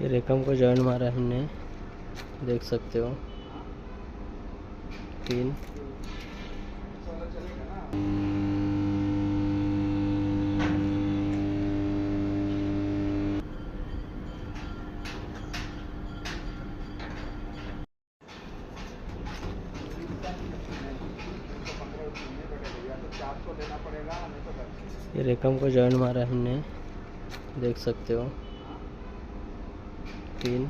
ये रेकम को जॉइंट मारा हमने, देख सकते हो 3। ये रेकम को जॉइंट मारा हमने, देख सकते हो 3।